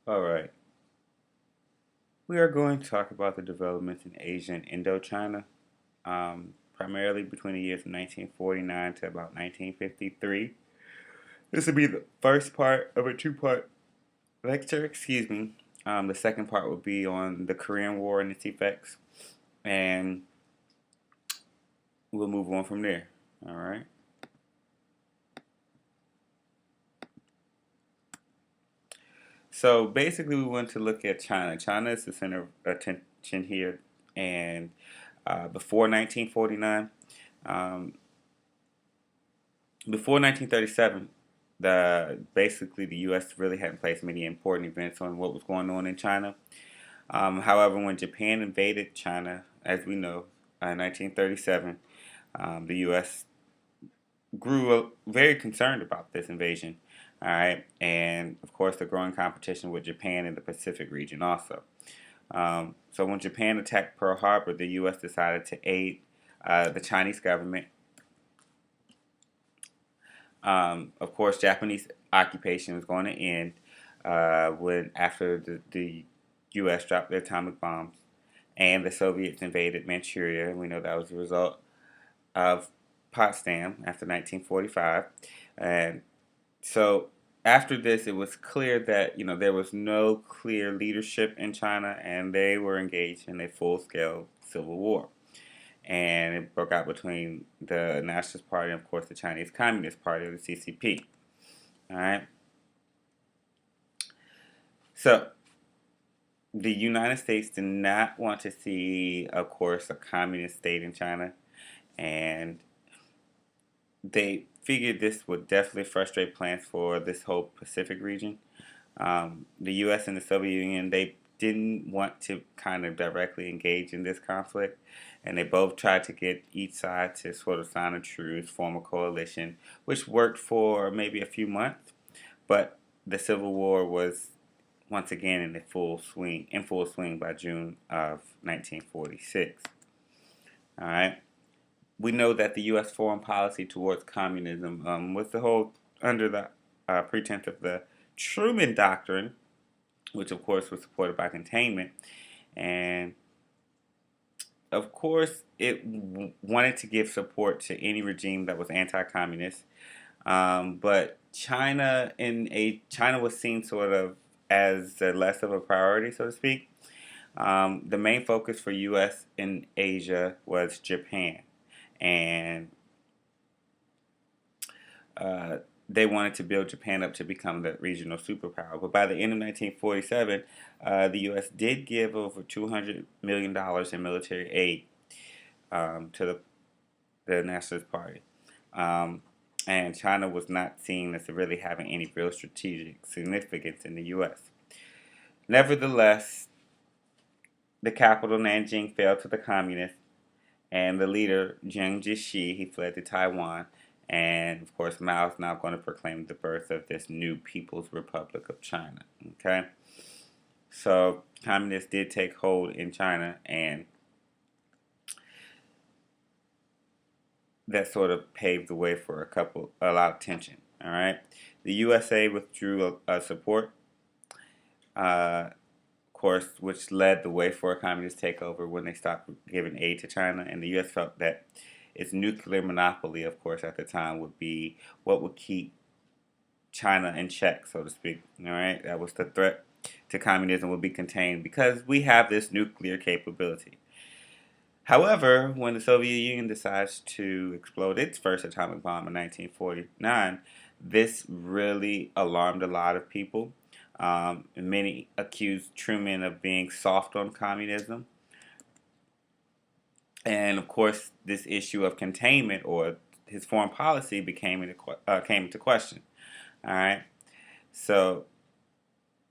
All right. We are going to talk about the developments in Asia and Indochina, primarily between the years of 1949 to about 1953. This will be the first part of a two-part lecture, excuse me. The second part will be on the Korean War and its effects, and we'll move on from there. All right. So basically, we want to look at China. China is the center of attention here, and before 1949, um, before 1937, the U.S. really hadn't placed many important events on what was going on in China. However, when Japan invaded China, as we know, in 1937, the U.S. grew very concerned about this invasion. All right, and of course, the growing competition with Japan in the Pacific region also. So when Japan attacked Pearl Harbor, the U.S. decided to aid the Chinese government. Of course, Japanese occupation was going to end when after the U.S. dropped their atomic bombs and the Soviets invaded Manchuria. And we know that was a result of Potsdam after 1945. And so after this, it was clear that there was no clear leadership in China, and they were engaged in a full-scale civil war. And it broke out between the Nationalist Party and, of course, the Chinese Communist Party, or the CCP. All right. So the United States did not want to see, of course, a communist state in China, and they figured this would definitely frustrate plans for this whole Pacific region. The U.S. and the Soviet Union, they didn't want to kind of directly engage in this conflict, and they both tried to get each side to sort of sign a truce, form a coalition, which worked for maybe a few months, but the Civil War was once again in full swing by June of 1946. All right. We know that the U.S. foreign policy towards communism was the whole under the pretense of the Truman Doctrine, which of course was supported by containment, and of course it wanted to give support to any regime that was anti-communist. But China was seen sort of as less of a priority, so to speak. The main focus for U.S. in Asia was Japan, and uh, they wanted to build Japan up to become the regional superpower. But by the end of 1947, the U.S. did give over $200 million in military aid to the Nationalist Party. Um, and China was not seen as really having any real strategic significance in the U.S. Nevertheless, the capital Nanjing fell to the communists, and the leader Jiang Jieshi he fled to Taiwan, and of course Mao is now going to proclaim the birth of this new People's Republic of China. Okay, so communists did take hold in China, and that sort of paved the way for a lot of tension. All right, the USA withdrew support, of course, which led the way for a communist takeover when they stopped giving aid to China, and the U.S. felt that its nuclear monopoly, of course, at the time would be what would keep China in check, so to speak. All right, that was the threat to communism would be contained because we have this nuclear capability. However, when the Soviet Union decides to explode its first atomic bomb in 1949, this really alarmed a lot of people. Many accused Truman of being soft on communism. And of course, this issue of containment or his foreign policy came into question. All right. So,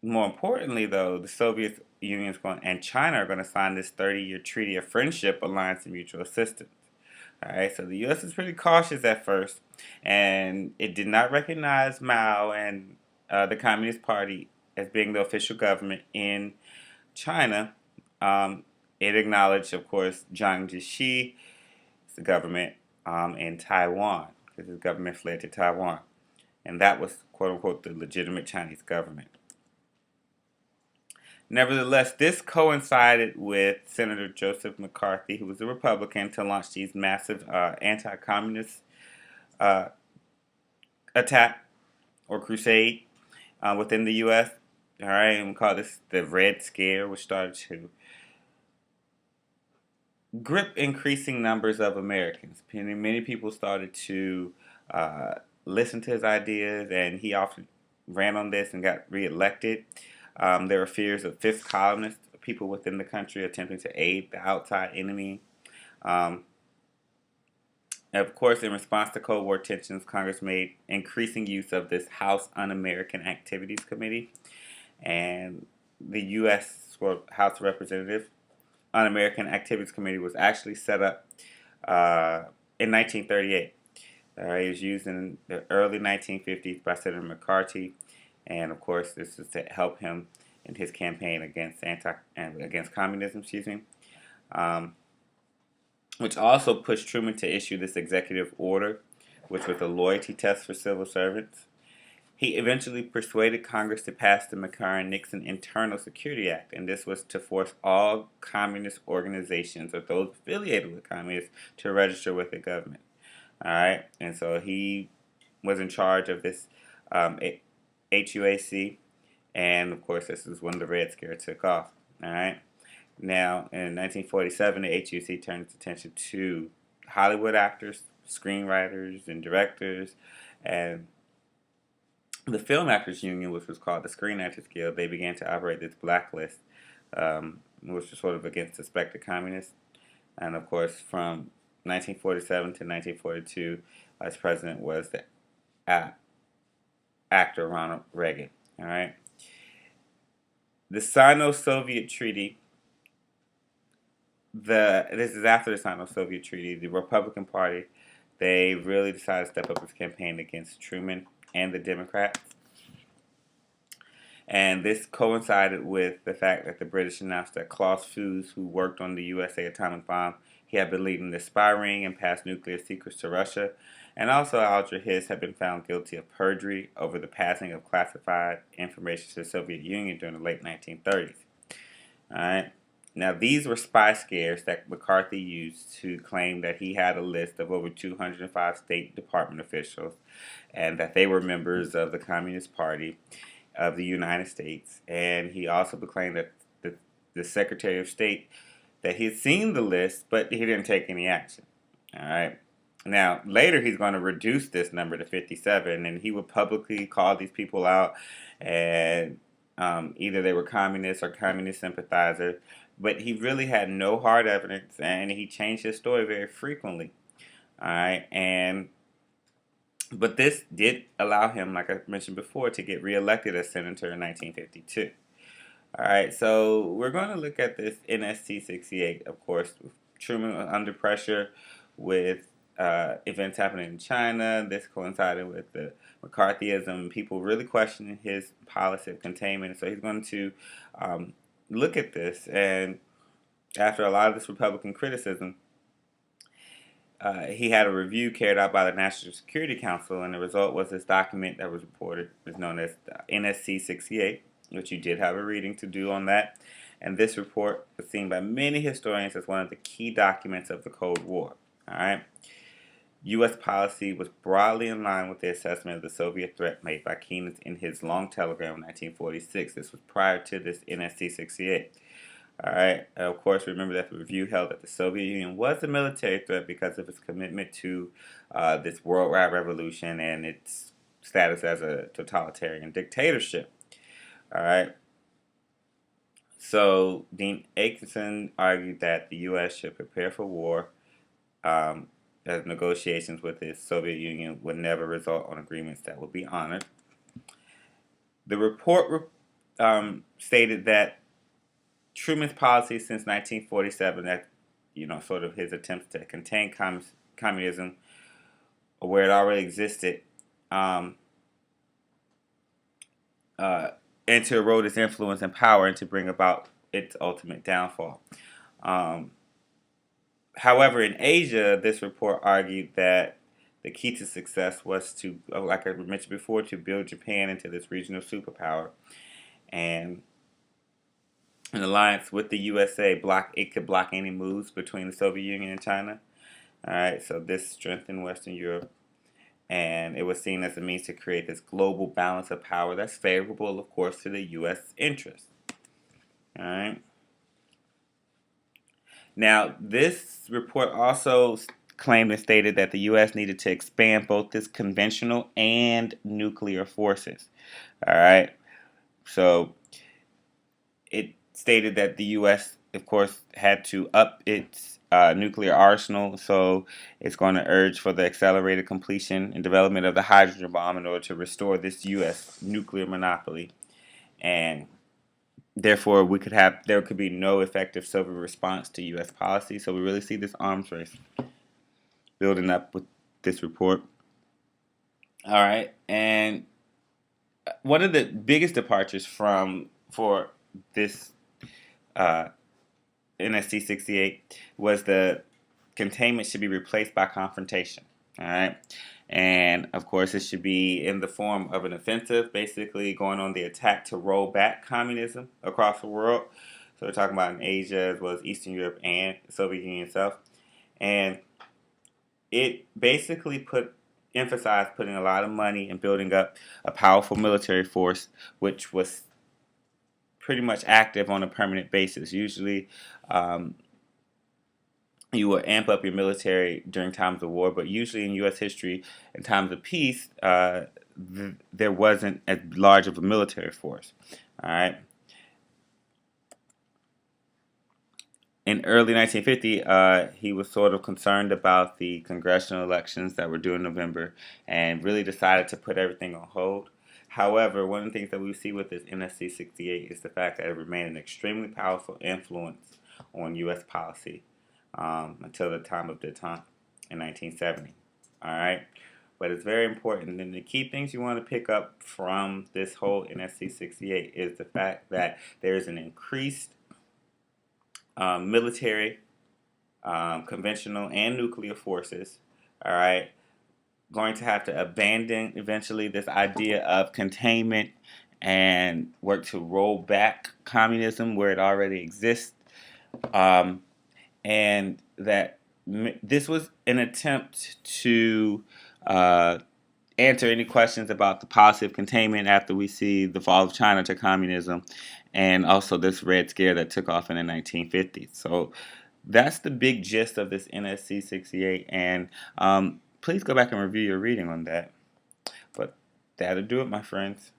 more importantly, though, the Soviet Union and China are going to sign this 30-year treaty of friendship, alliance, and mutual assistance. All right. So the U.S. is pretty cautious at first, and it did not recognize Mao and the Communist Party as being the official government in China. It acknowledged, of course, Jiang Jieshi, the government in Taiwan, because his government fled to Taiwan. And that was, quote unquote, the legitimate Chinese government. Nevertheless, this coincided with Senator Joseph McCarthy, who was a Republican, to launch these massive anti-communist uh, attack or crusade within the U.S. All right, and we call this the Red Scare, which started to grip increasing numbers of Americans. Many people started to uh, listen to his ideas, and he often ran on this and got reelected. There were fears of fifth columnists, people within the country attempting to aid the outside enemy. Um, of course, in response to Cold War tensions, Congress made increasing use of this House Un-American Activities Committee, and the U.S. House of Representatives Un-American Activities Committee was actually set up in 1938. It was used in the early 1950s by Senator McCarthy, and of course, this is to help him in his campaign against communism. Which also pushed Truman to issue this executive order, which was a loyalty test for civil servants. He eventually persuaded Congress to pass the McCarran-Nixon Internal Security Act, and this was to force all communist organizations or those affiliated with communists to register with the government. All right, and so he was in charge of this HUAC, and of course, this is when the Red Scare took off. All right. Now, in 1947, the HUC turned its attention to Hollywood actors, screenwriters, and directors, and the Film Actors Union, which was called the Screen Actors Guild, they began to operate this blacklist, which was sort of against suspected communists. And of course, from 1947 to 1942, Vice President was the actor Ronald Reagan. All right. The Sino-Soviet Treaty. This is after the Sino-Soviet Treaty. The Republican Party, they really decided to step up its campaign against Truman and the Democrats. And this coincided with the fact that the British announced that Klaus Fuchs, who worked on the USA atomic bomb, he had been leading the spy ring and passed nuclear secrets to Russia. And also Alger Hiss had been found guilty of perjury over the passing of classified information to the Soviet Union during the late 1930s. All right. Now, these were spy scares that McCarthy used to claim that he had a list of over 205 State Department officials and that they were members of the Communist Party of the United States. And he also proclaimed that the Secretary of State, that he had seen the list, but he didn't take any action. All right. Now, later he's going to reduce this number to 57, and he would publicly call these people out, and either they were communists or communist sympathizers. But he really had no hard evidence, and he changed his story very frequently. All right, but this did allow him, like I mentioned before, to get reelected as senator in 1952. All right, so we're going to look at this NSC 68, of course. Truman was under pressure with events happening in China. This coincided with the McCarthyism, people really questioning his policy of containment. So he's going to look at this, and after a lot of this Republican criticism, he had a review carried out by the National Security Council, and the result was this document that was reported, is known as NSC 68, which you did have a reading to do on that. And this report was seen by many historians as one of the key documents of the Cold War. All right. U.S. policy was broadly in line with the assessment of the Soviet threat made by Keynes in his long telegram in 1946. This was prior to this NSC 68. All right. Of course, remember that the review held that the Soviet Union was a military threat because of its commitment to this worldwide revolution and its status as a totalitarian dictatorship. All right. So Dean Acheson argued that the U.S. should prepare for war, as negotiations with the Soviet Union would never result on agreements that would be honored. The report stated that Truman's policy since 1947, that sort of his attempts to contain communism where it already existed, and to erode its influence and power and to bring about its ultimate downfall. However, in Asia, this report argued that the key to success was to, like I mentioned before, to build Japan into this regional superpower. And an alliance with the USA. It could block any moves between the Soviet Union and China. All right, so this strengthened Western Europe, and it was seen as a means to create this global balance of power that's favorable, of course, to the U.S. interests. All right. Now, this report also claimed and stated that the U.S. needed to expand both its conventional and nuclear forces. All right. So it stated that the U.S., of course, had to up its nuclear arsenal. So it's going to urge for the accelerated completion and development of the hydrogen bomb in order to restore this U.S. nuclear monopoly. And therefore, there could be no effective Soviet response to U.S. policy. So we really see this arms race building up with this report. All right, and one of the biggest departures for this uh, NSC 68 was the containment should be replaced by confrontation. All right. And of course, it should be in the form of an offensive, basically going on the attack to roll back communism across the world. So we're talking about in Asia as well as Eastern Europe and the Soviet Union itself. And it basically emphasized putting a lot of money and building up a powerful military force, which was pretty much active on a permanent basis. Usually, you will amp up your military during times of war, but usually in U.S. history, in times of peace, there wasn't as large of a military force. All right. In early 1950, he was sort of concerned about the congressional elections that were due in November and really decided to put everything on hold. However, one of the things that we see with this NSC 68 is the fact that it remained an extremely powerful influence on U.S. policy until the time of detente in 1970. All right? But it's very important. And the key things you want to pick up from this whole NSC 68 is the fact that there is an increased military, conventional, and nuclear forces, all right, going to have to abandon eventually this idea of containment and work to roll back communism where it already exists. And that this was an attempt to answer any questions about the policy of containment after we see the fall of China to communism and also this Red Scare that took off in the 1950s. So that's the big gist of this NSC 68, and please go back and review your reading on that. But that'll do it, my friends.